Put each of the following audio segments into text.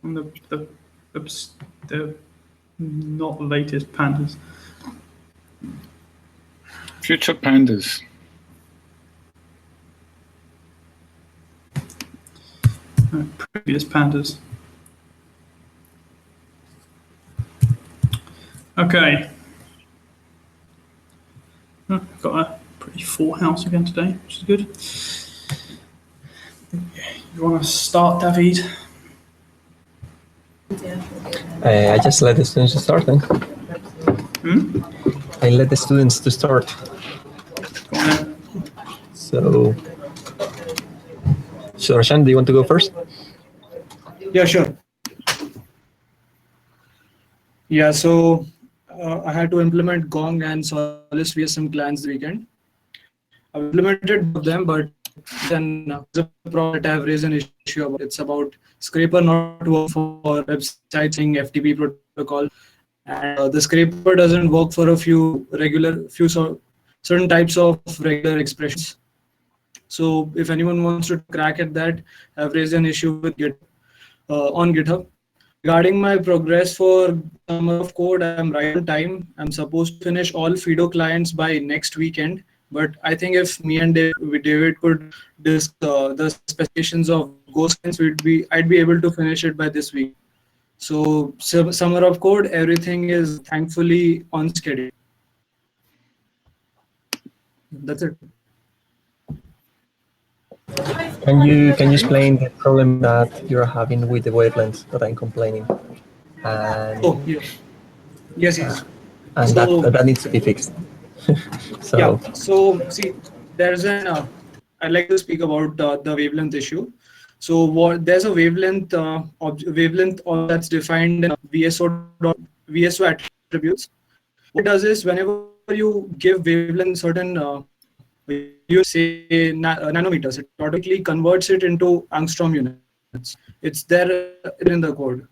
on the not latest pandas. Future pandas. Previous pandas. Okay. I've got a pretty full house again today, which is good. You want to start, David? I just let the students start then. I let the students to start. Go on then. So Roshan, do you want to go first? Yeah, sure. Yeah, so I had to implement Gong and Solace via some clients this weekend. I've implemented both of them, but then the problem that I have raised an issue about. It's about scraper not work for websites saying FTP protocol, and the scraper doesn't work for a few certain types of regular expressions. So if anyone wants to crack at that, I've raised an issue with on GitHub. Regarding my progress for summer of code, I'm right on time. I'm supposed to finish all Fido clients by next weekend. But I think if me and David could discuss the specifications of Ghost clients, I'd be able to finish it by this week. So summer of code, everything is thankfully on schedule. That's it. Can you explain the problem that you're having with the wavelengths that I'm complaining? And, oh yes. And so, that needs to be fixed. So yeah. So see, there's an. I'd like to speak about the wavelength issue. So there's a wavelength that's defined in VSO attributes. What it does is whenever you give wavelength certain you say nanometers, it automatically converts it into angstrom units. It's there in the code.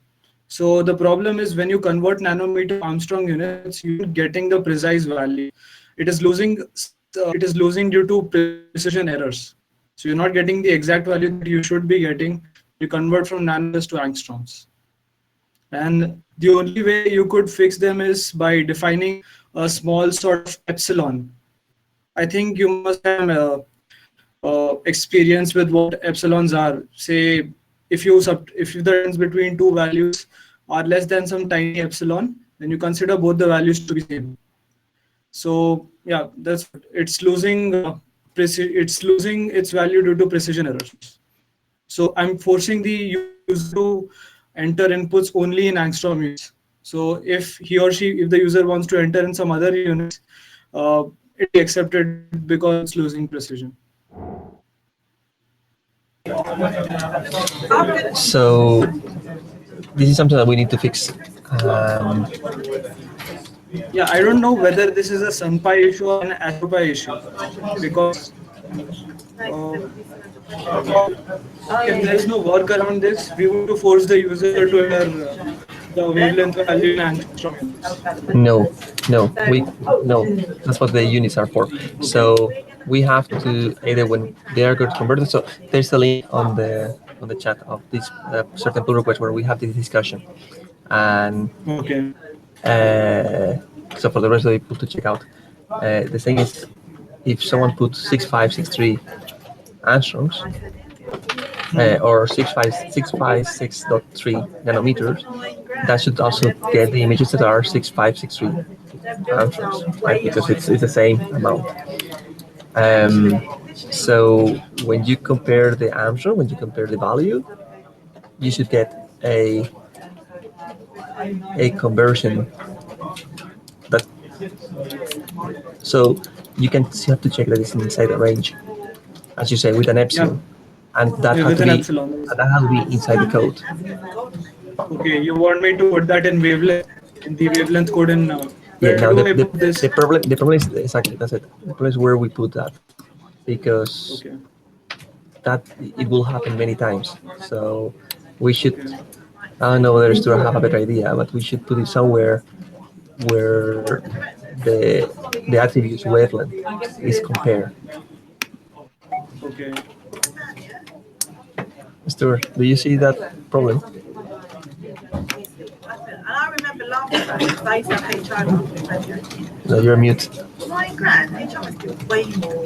So the problem is when you convert nanometer angstrom units, you're getting the precise value. It is losing due to precision errors. So you're not getting the exact value that you should be getting. You convert from nanometers to angstroms. And the only way you could fix them is by defining a small sort of epsilon. I think you must have experience with what epsilons are. Say, if the difference between two values are less than some tiny epsilon, then you consider both the values to be same. So yeah, it's losing its value due to precision errors. So I'm forcing the user to enter inputs only in angstrom units. So if the user wants to enter in some other units, it be accepted because it's losing precision. So this is something that we need to fix. Yeah, I don't know whether this is a SunPy issue or an AstroPy issue, because if there is no work around this, we want to force the user to enter the wavelength value in angstrom units. No, that's what the units are for. So we have to either when they are good converted. So there's a link on the chat of this certain pull request where we have this discussion, and okay. So for the rest of the people to check out, the thing is, if someone puts 6563 angstroms or 656.3 nanometers, that should also get the images that are 6563 angstroms, right? Because it's the same amount. So when you compare the angstrom, when you compare the value, you should get a conversion that. So you have to check that it's inside the range, as you say, with an epsilon, and that has to be inside the code. Okay, you want me to put that in the wavelength code in. Yeah. Now the problem is exactly that's it. The problem is where we put that, because that it will happen many times. So we should. I don't know whether to have a better idea, but we should put it somewhere where the attributes wavelength is compared. Okay. Stuart, do you see that problem? No, you're mute. $9 grand. HR must do way more.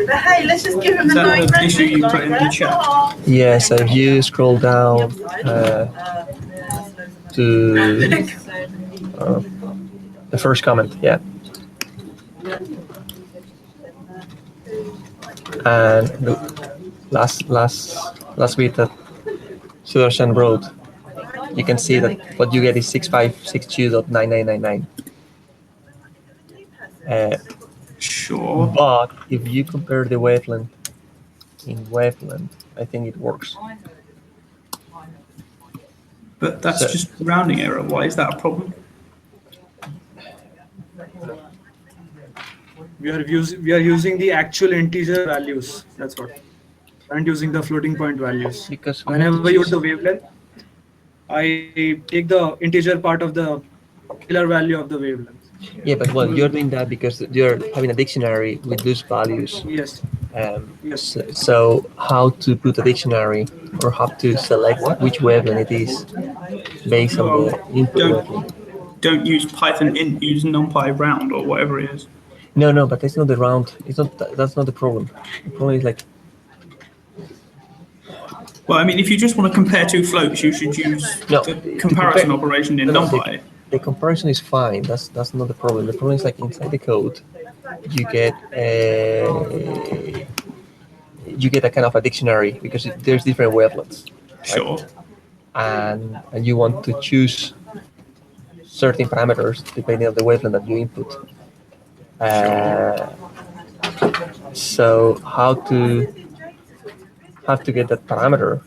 But hey, let's just give him Is the that $9 the grand. issue you put in the chat? Yeah, so if you scroll down to the first comment, yeah. And the last bit that Sudarshan wrote, you can see that what you get is 6562.9999. Sure. But if you compare the wavelength in wavelength, I think it works. But that's So- just rounding error. Why is that a problem? We are using the actual integer values. That's what. And using the floating point values. Because we have to Whenever you choose- use the wavelength, I take the integer part of the scalar value of the wavelength. Yeah, but well, you're doing that because you're having a dictionary with those values. Yes. Yes. So how to put a dictionary or how to select which wavelength it is based on the input wavelength. Don't use Python int, use NumPy round or whatever it is. No, but that's not the round. It's not. That's not the problem. The problem is like Well, I mean, if you just want to compare two floats, you should use no the to comparison compare- operation in no, NumPy. The comparison is fine. That's not the problem. The problem is like inside the code, you get a kind of a dictionary because there's different wavelengths. Right? Sure. And you want to choose certain parameters depending on the wavelength that you input. So how to get that parameter?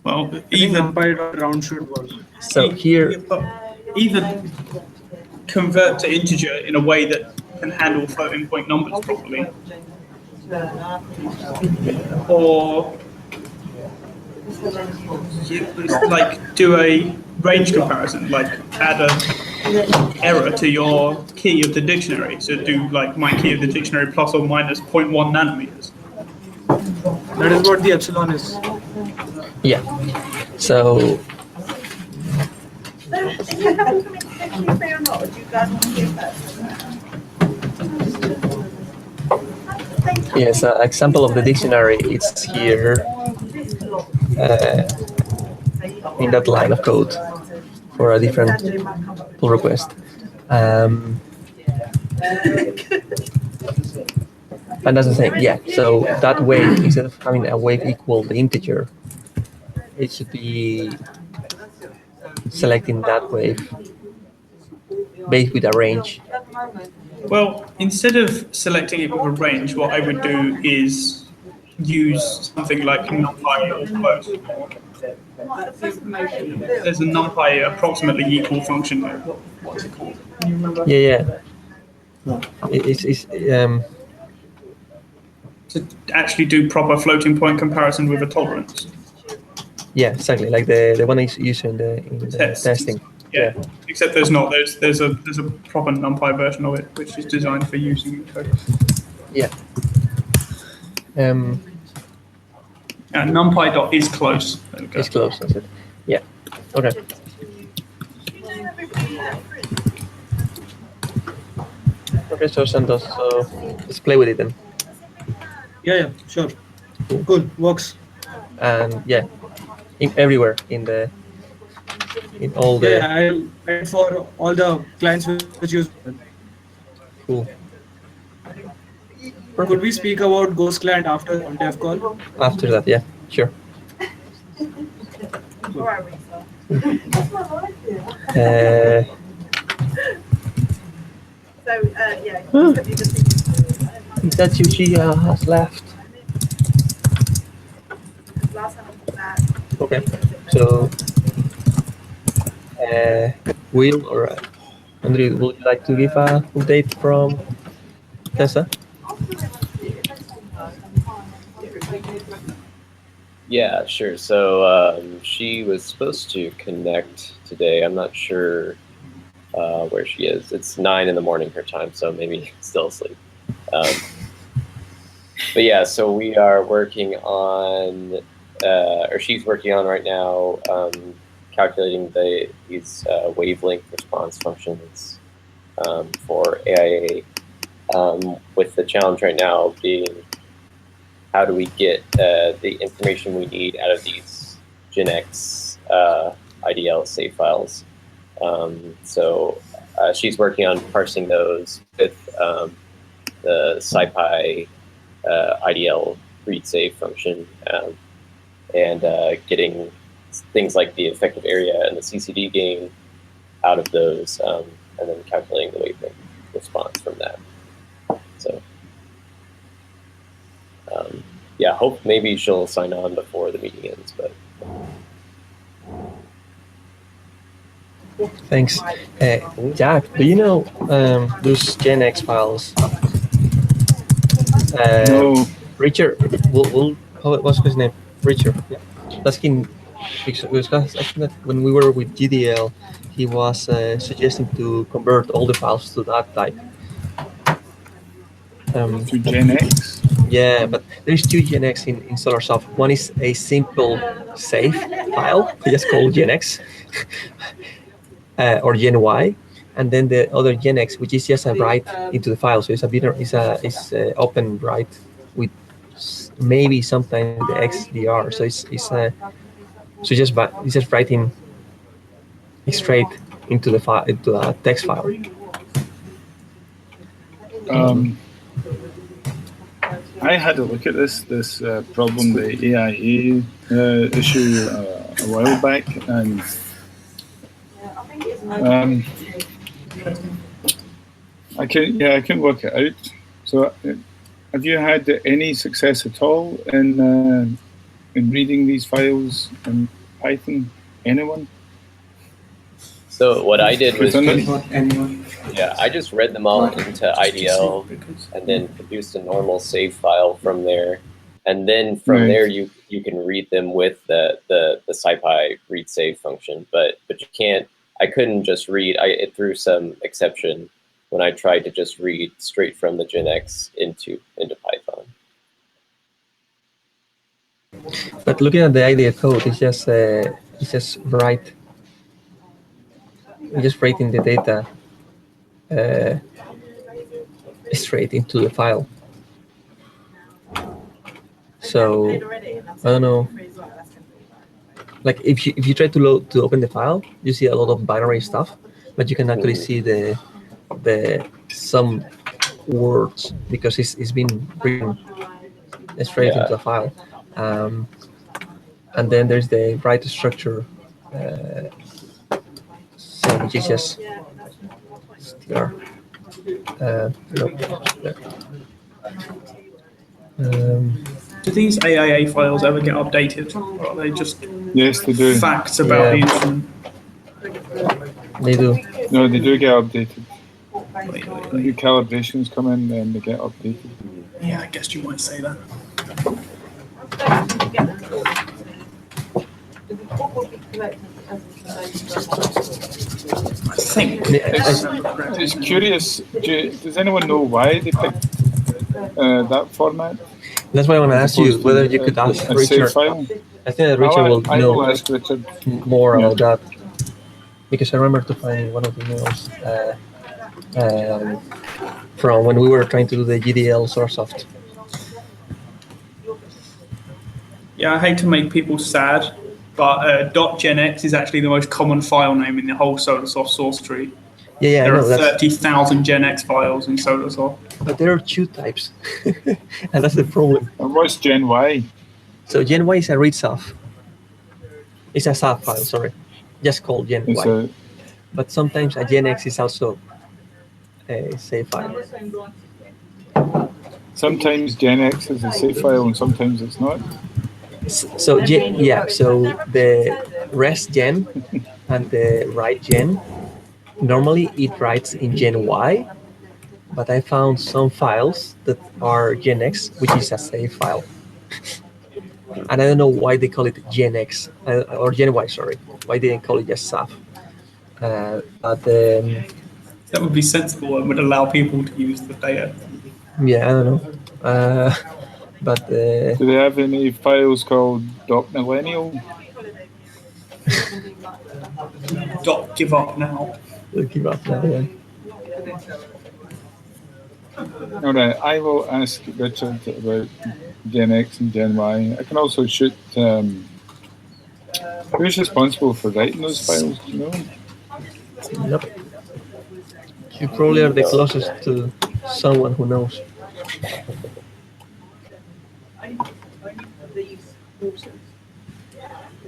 Well, I think either NumPy round should work. So here, either convert to integer in a way that can handle floating point numbers properly, or like do a range comparison, like add a error to your key of the dictionary. So do like my key of the dictionary plus or minus 0.1 nanometers. That is what the epsilon is. yeah. So If you haven't come into Q3 or not, or do you guys want to do that? yes, an example of the dictionary. It's here in that line of code for a different pull request. And that's the thing, yeah. So that wave, instead of having a wave equal the integer, it should be selecting that wave based with a range. Well, instead of selecting it with a range, what I would do is use something like NumPy or close. There's a NumPy approximately equal function there. What's it called? Yeah. It's To actually do proper floating point comparison with a tolerance. yeah, exactly like the one I used in the Test. testing. Yeah. Except there's not. There's a proper NumPy version of it which is designed for using in code. Yeah. NumPy.is close. There we go. It's close. That's it. Yeah. Okay. Okay, so send us. So let's play with it then. Yeah, sure. Cool, works. And yeah, everywhere in all the Yeah, I'll for all the clients which use. cool. Could we speak about Ghost client after on dev call? After that, yeah, sure. Uh, that Yuji has left. Okay, so Will or Andrew, would you like to give a update from Tessa? Yeah, sure. So she was supposed to connect today. I'm not sure where she is. It's 9 in the morning her time, so maybe still asleep. But yeah, so we are working on or she's working on right now, calculating these wavelength response functions for AIA, with the challenge right now being how do we get the information we need out of these GenX IDL save files. So she's working on parsing those with the SunPy IDL read save function, and getting things like the effective area and the CCD gain out of those, and then calculating the wavelength response from that. So yeah, hope maybe she'll sign on before the meeting ends, but Thanks. Jack, do you know those GenX files? No. Richard, what's his name? Richard. Yeah. Asking because asking that when we were with GDL, he was suggesting to convert all the files to that type. To Gen X? Yeah, but there's two GenX in SolarSoft. One is a simple save file, just called GenX, or GenY, and then the other GenX, which is just a write into the file. So it's a open write with maybe sometimes the XDR. So it's just writing straight into the file, into a text file. I had a look at this problem, the AIA issue a while back, and I can work it out. So, have you had any success at all in reading these files in Python? Anyone? so what I did was Anyone? I just read them all into IDL and then produced a normal save file from there. And then from there, you can read them with the SunPy read save function. But you can't. I couldn't just read. It threw some exception when I tried to just read straight from the GenX into Python. But looking at the IDE code, it's just write. Just writing the data straight into the file. So I don't know. Like if you try to open the file, you see a lot of binary stuff, but you can actually see the some words because it's been written straight into the file. And then there's the write structure, so which is just str. Do these AIA files ever get updated, or are they just Yes, they do. facts about the instrument? They do. No, they do get updated. Wait. New calibrations come in and they get updated. Yeah, I guess you might say that. I think. It's curious. Does anyone know why they picked that format? That's why I want to ask you whether you could ask a Richard. save file? I think that Richard will I know will ask Richard more about that, because I remember to find one of the emails from when we were trying to do the GDL SourceSoft. Yeah, I hate to make people sad, but .genx is actually the most common file name in the whole SolarSoft source tree. Yeah, There I are know. 30,000 GenX files in SolarSoft. But there are two types, and that's the problem. And what's Gen Y? So Gen Y is a read SAF. It's a SAF file, sorry, just called Gen Y. But sometimes a GenX is also a save file. Sometimes Gen X is a save file and sometimes it's not. So so the rest gen and the write gen, normally it writes in Gen Y, but I found some files that are Gen X, which is a save file. And I don't know why they call it Gen X or Gen Y, sorry. Why they didn't call it just SAF? But That would be sensible and would allow people to use the data. yeah, I don't know. But Do they have any files called .millennial? Dot give up now. we'll give up now. Yeah. All right, I will ask Richard about Gen X and Gen Y. I can also shoot. Who's responsible for writing those files? Do you know? Nope. You probably are the closest to someone who knows.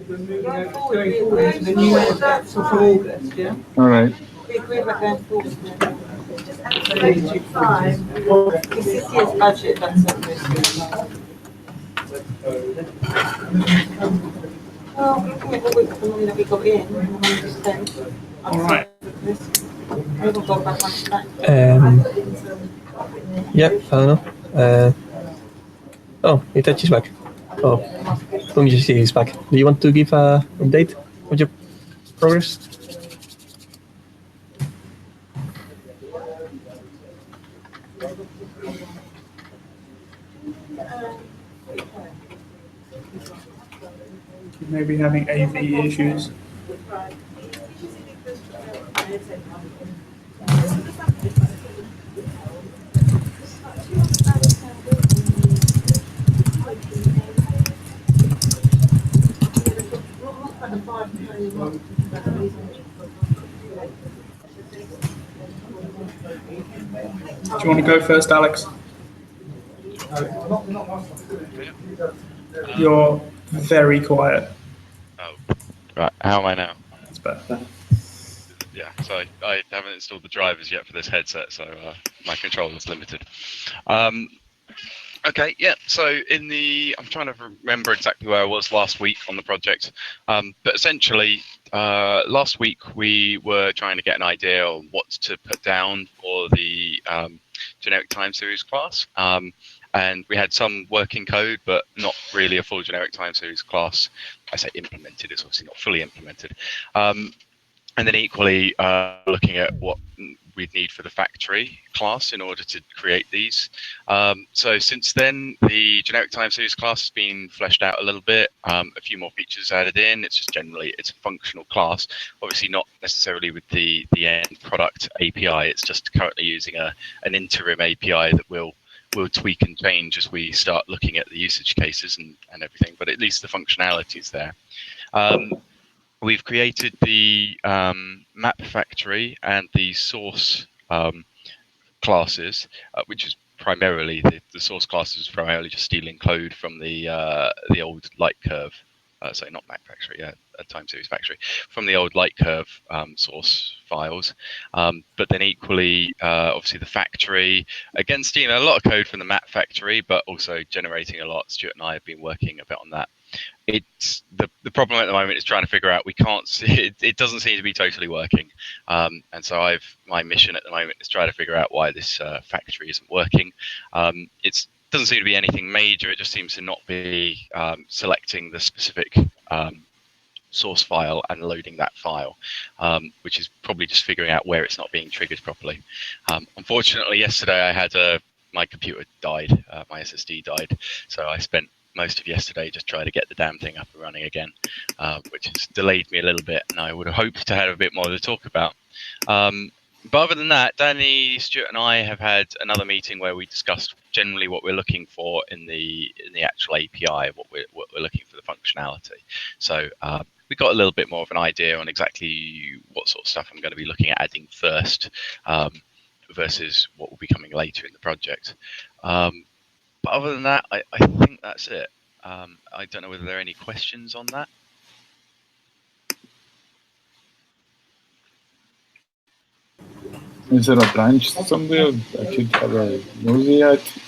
Going forward to the new that's for August, yeah? All right. We agreed about going forward. Just activate time. It's this year's budget, that's not this year's. Well, looking at the money that we got in, and the money we spent. All right. I haven't got that much back. Yeah, I don't know. Oh, Itachi's back. Oh, Fungisi is back. Do you want to give an update on your progress? Maybe having AV issues. Do you want to go first, Alex? You're very quiet. Oh, right. How am I now? That's better. Yeah, so I haven't installed the drivers yet for this headset, so my control is limited. Okay, yeah, so I'm trying to remember exactly where I was last week on the project, but essentially last week we were trying to get an idea on what to put down for the generic time series class, and we had some working code, but not really a full generic time series class. I say implemented, it's obviously not fully implemented. And then equally looking at what we'd need for the factory class in order to create these. So since then, the generic time series class has been fleshed out a little bit, a few more features added in. It's just generally, it's a functional class, obviously not necessarily with the end product API. It's just currently using an interim API that will tweak and change as we start looking at the usage cases and everything, but at least the functionality is there. We've created the map factory and the source classes, which is primarily the source class is primarily just stealing code from the old light curve. Sorry, not map factory, yeah, a time series factory from the old light curve source files. But then equally, obviously the factory, again, stealing a lot of code from the map factory, but also generating a lot. Stuart and I have been working a bit on that. It's the problem at the moment is trying to figure out, we can't see it doesn't seem to be totally working, and so my mission at the moment is try to figure out why this factory isn't working. It doesn't seem to be anything major, it just seems to not be selecting the specific source file and loading that file, which is probably just figuring out where it's not being triggered properly. Unfortunately, yesterday I had my computer died, my SSD died, so I spent most of yesterday just trying to get the damn thing up and running again, which has delayed me a little bit, and I would have hoped to have a bit more to talk about. But other than that, Danny, Stuart, and I have had another meeting where we discussed generally what we're looking for in the actual API, what we're looking for the functionality. So we got a little bit more of an idea on exactly what sort of stuff I'm going to be looking at adding first, versus what will be coming later in the project. But other than that, I think that's it. I don't know whether there are any questions on that. Is there a branch somewhere I could have a nosy at?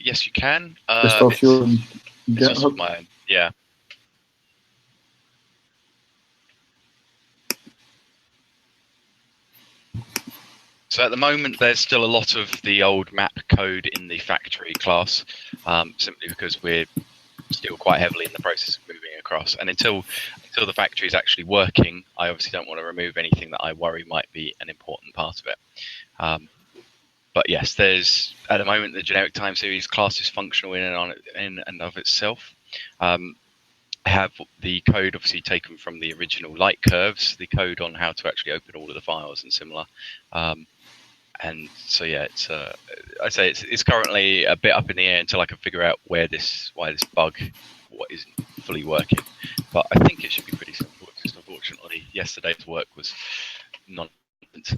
Yes, you can. Just off your it's just GitHub? mine. Yeah. So at the moment, there's still a lot of the old map code in the factory class, simply because we're still quite heavily in the process of moving across. And until the factory is actually working, I obviously don't want to remove anything that I worry might be an important part of it. But yes, there's at the moment the generic time series class is functional in and of itself. I have the code obviously taken from the original light curves, the code on how to actually open all of the files and similar. And so yeah, I say it's currently a bit up in the air until I can figure out why this bug isn't fully working. But I think it should be pretty simple. Just unfortunately, yesterday's work was nonsense.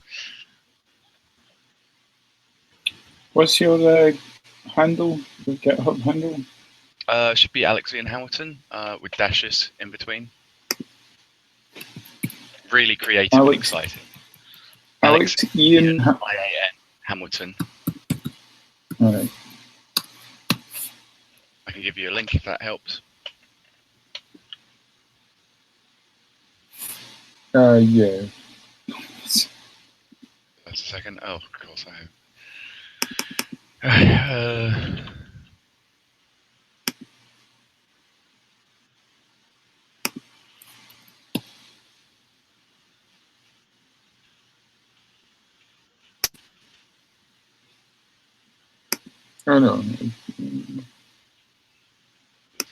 What's your handle? The GitHub handle? Should be Alex Ian Hamilton with dashes in between. Really creative and exciting. Alex Ian IAN Hamilton. All right. I can give you a link if that helps. Yeah. Just a second. Oh, of course I have. Oh no.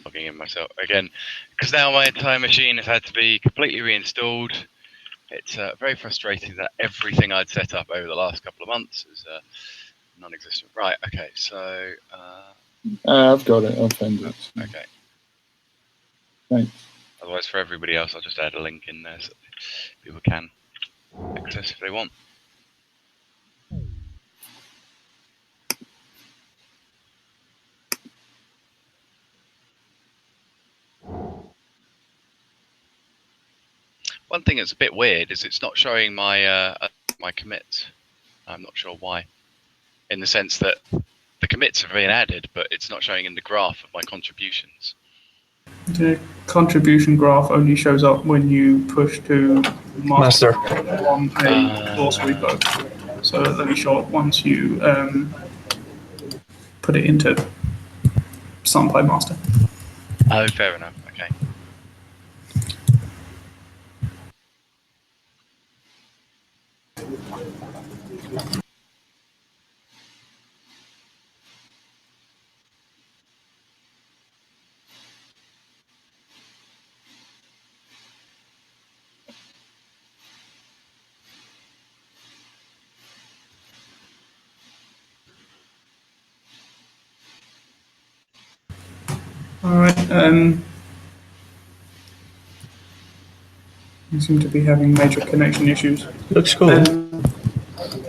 Logging in myself again because now my entire machine has had to be completely reinstalled. It's very frustrating that everything I'd set up over the last couple of months is non-existent. Right. Okay. So. I've got it. I'll find it. Okay. Thanks. Otherwise, for everybody else, I'll just add a link in there so people can access if they want. One thing that's a bit weird is it's not showing my my commits. I'm not sure why. In the sense that the commits have been added, but it's not showing in the graph of my contributions. The contribution graph only shows up when you push to master on a source repo. So it'll only show up once you put it into SunPy master. Oh, fair enough. Okay. All right. We seem to be having major connection issues. Looks cool. I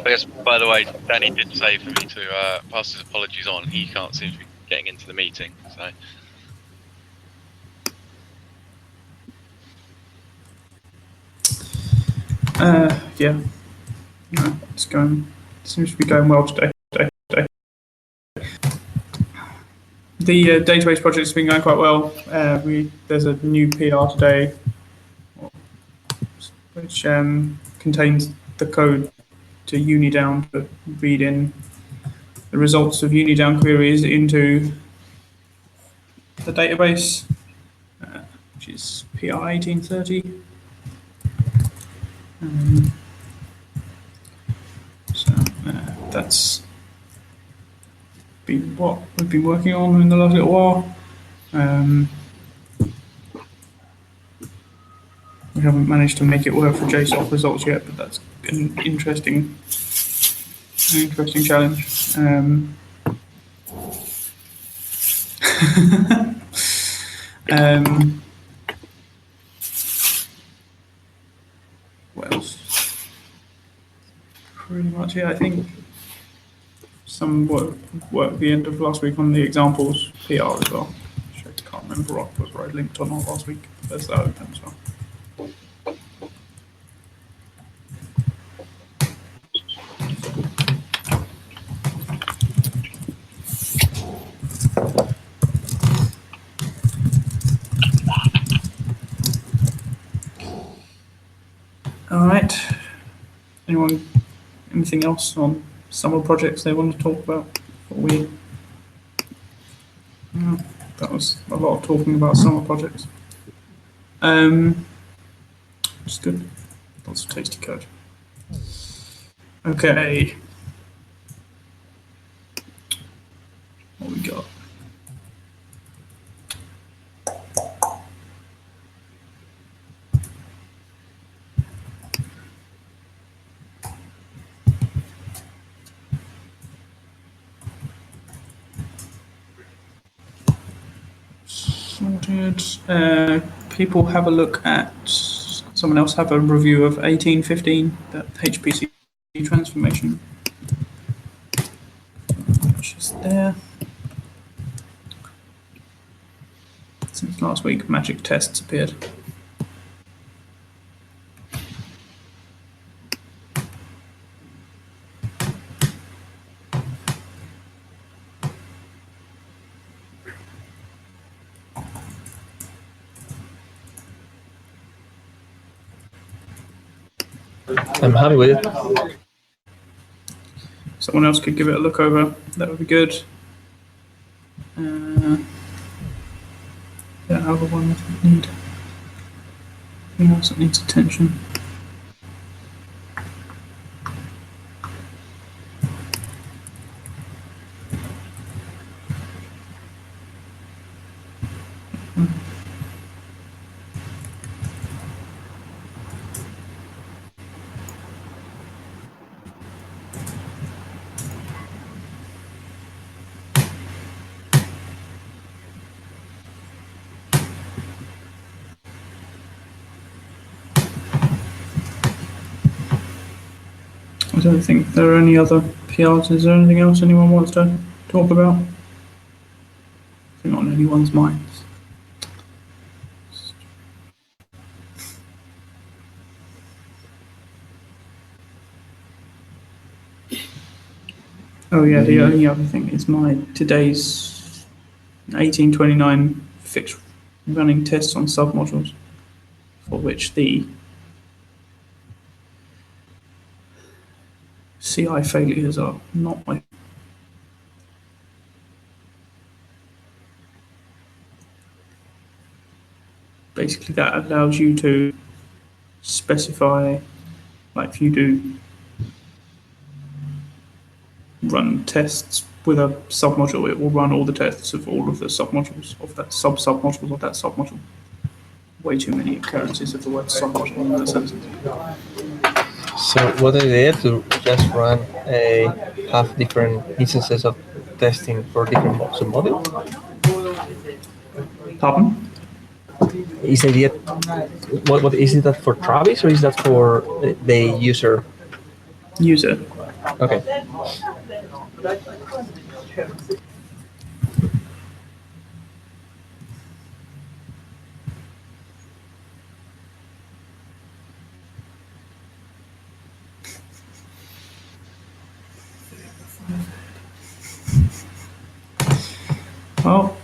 guess, by the way, Danny did say for me to pass his apologies on. He can't seem to be getting into the meeting, so. Yeah. No, seems to be going well today. The database project has been going quite well. There's a new PR today, which contains the code to Unidown to read in the results of Unidown queries into the database, which is PR 1830. So that's been what we've been working on in the last little while. We haven't managed to make it work for JSON results yet, but that's an interesting challenge. What else? Pretty much, yeah, I think some work at the end of last week on the examples PR as well. I can't remember what was I linked or not last week. There's that open as well. All right. Anything else on summer projects they want to talk about? That was a lot of talking about summer projects. It's good. Lots of tasty code. Okay. Sorted. People have a look at. Someone else have a review of 1815, that HPC transformation, which is there. Since last week, magic tests appeared. I'm happy with it. Someone else could give it a look over. That would be good. Yeah, other one that need. Anything else that needs attention? I don't think there are any other PRs. Is there anything else anyone wants to talk about? I think on anyone's minds. Oh yeah, the only other thing is my today's 1829 fixed running tests on submodules, for which the CI failures are not my. Basically, that allows you to specify, like if you do run tests with a submodule, it will run all the tests of all of the submodules of that submodules of that submodule. Way too many occurrences of the word submodule in that sentence. So what are the idea to just run have different instances of testing for different submodules? Pardon? Is the idea what is it that for Travis or is that for the user? User. Okay. Well,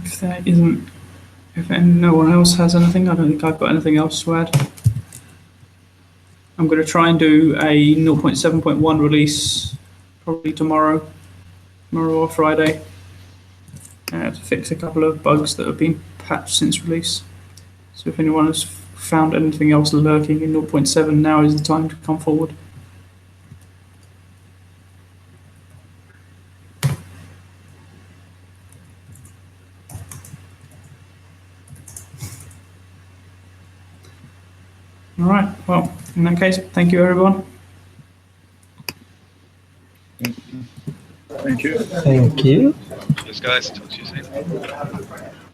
if there isn't, if no one else has anything, I don't think I've got anything else to add. I'm going to try and do a 0.7.1 release probably tomorrow or Friday, to fix a couple of bugs that have been patched since release. So if anyone has found anything else lurking in 0.7, now is the time to come forward. All right, well, in that case, thank you, everyone. Thank you. Thank you. Cheers, guys. Talk to you soon.